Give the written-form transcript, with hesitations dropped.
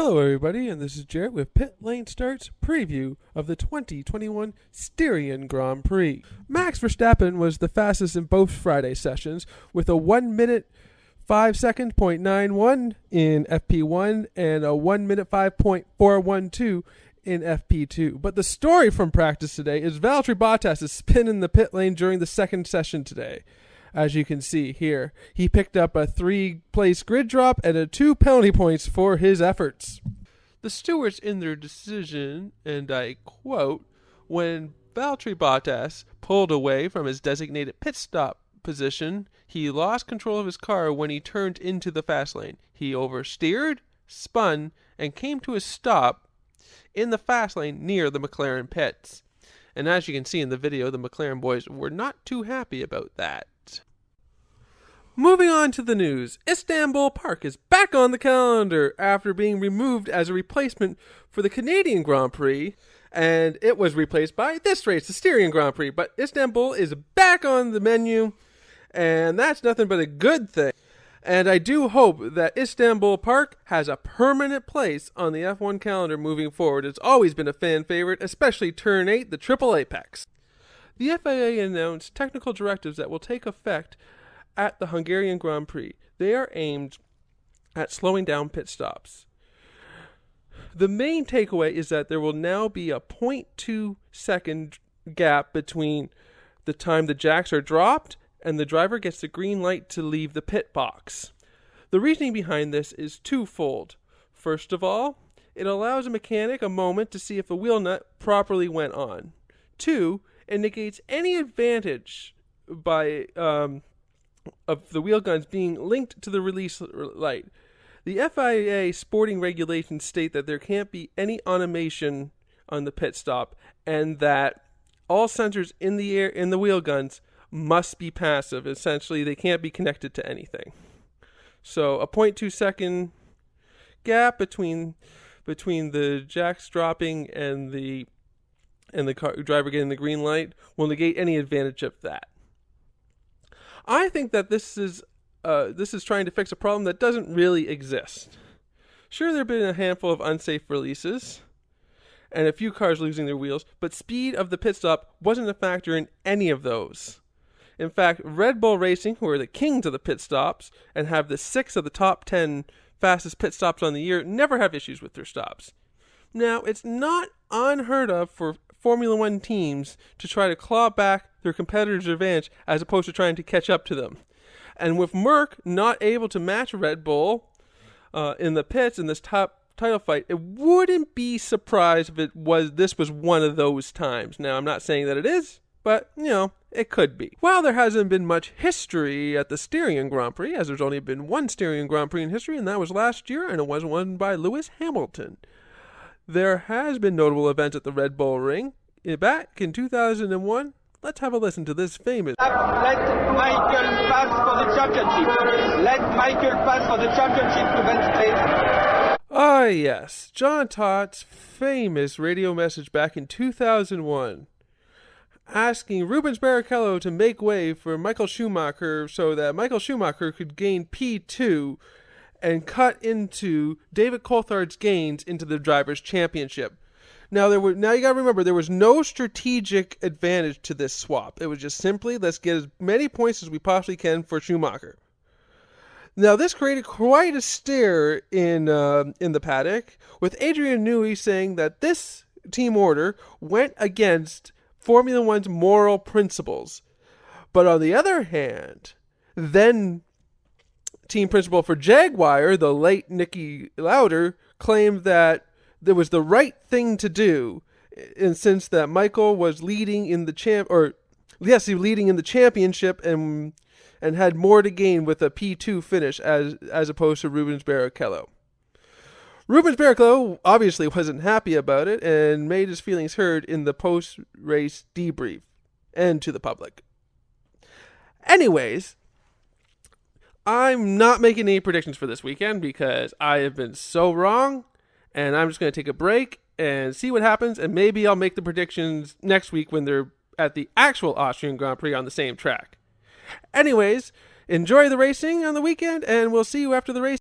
Hello, everybody, and this is Jarrett with Pit Lane Start's preview of the 2021 Styrian Grand Prix. Max Verstappen was the fastest in both Friday sessions with a 1 minute 5 second .91 in FP1 and a 1 minute 5.412 in FP2. But the story from practice today is Valtteri Bottas is spinning the pit lane during the second session today. As you can see here, he picked up a 3-place grid drop and a 2 penalty points for his efforts. The stewards in their decision, and I quote, when Valtteri Bottas pulled away from his designated pit stop position, he lost control of his car when he turned into the fast lane. He oversteered, spun, and came to a stop in the fast lane near the McLaren pits. And as you can see in the video, the McLaren boys were not too happy about that. Moving on to the news, Istanbul Park is back on the calendar after being removed as a replacement for the Canadian Grand Prix, and it was replaced by this race, the Styrian Grand Prix, but Istanbul is back on the menu, and that's nothing but a good thing. And I do hope that Istanbul Park has a permanent place on the F1 calendar moving forward. It's always been a fan favorite, especially Turn 8, the Triple Apex. The FIA announced technical directives that will take effect at the Hungarian Grand Prix. They are aimed at slowing down pit stops. The main takeaway is that there will now be a 0.2 second gap between the time the jacks are dropped and the driver gets the green light to leave the pit box. The reasoning behind this is twofold. First of all, it allows a mechanic a moment to see if a wheel nut properly went on. Two, it negates any advantage by of the wheel guns being linked to the release light. The FIA sporting regulations state that there can't be any automation on the pit stop and that all sensors in the air in the wheel guns must be passive. Essentially, they can't be connected to anything. So a 0.2 second gap between the jacks dropping and the driver getting the green light will negate any advantage of that. I think that this is trying to fix a problem that doesn't really exist. Sure, there have been a handful of unsafe releases and a few cars losing their wheels, but speed of the pit stop wasn't a factor in any of those. In fact, Red Bull Racing, who are the kings of the pit stops and have the 6 of the top 10 fastest pit stops on the year, never have issues with their stops. Now, it's not unheard of for Formula One teams to try to claw back their competitors' advantage as opposed to trying to catch up to them. And with Merck not able to match Red Bull in the pits in this top title fight, it wouldn't be surprised if this was one of those times. Now, I'm not saying that it is, but, it could be. While there hasn't been much history at the Styrian Grand Prix, as there's only been one Styrian Grand Prix in history, and that was last year, and it was won by Lewis Hamilton. There has been notable events at the Red Bull Ring. Back in 2001, let's have a listen to this famous... Let Michael pass for the championship. Let Michael pass for the championship to Wednesday. Ah, yes. John Tott's famous radio message back in 2001, asking Rubens Barrichello to make way for Michael Schumacher so that Michael Schumacher could gain P2 and cut into David Coulthard's gains into the Drivers' Championship. Now you got to remember, there was no strategic advantage to this swap. It was just simply, let's get as many points as we possibly can for Schumacher. Now, this created quite a stir in the paddock, with Adrian Newey saying that this team order went against Formula One's moral principles. But on the other hand, then team principal for Jaguar, the late Niki Lauda, claimed that it was the right thing to do, and since that Michael was leading in the leading in the championship and had more to gain with a P2 finish as opposed to Rubens Barrichello. Rubens Barrichello obviously wasn't happy about it and made his feelings heard in the post-race debrief and to the public. Anyways, I'm not making any predictions for this weekend because I have been so wrong, and I'm just going to take a break and see what happens, and maybe I'll make the predictions next week when they're at the actual Austrian Grand Prix on the same track. Anyways, enjoy the racing on the weekend, and we'll see you after the race.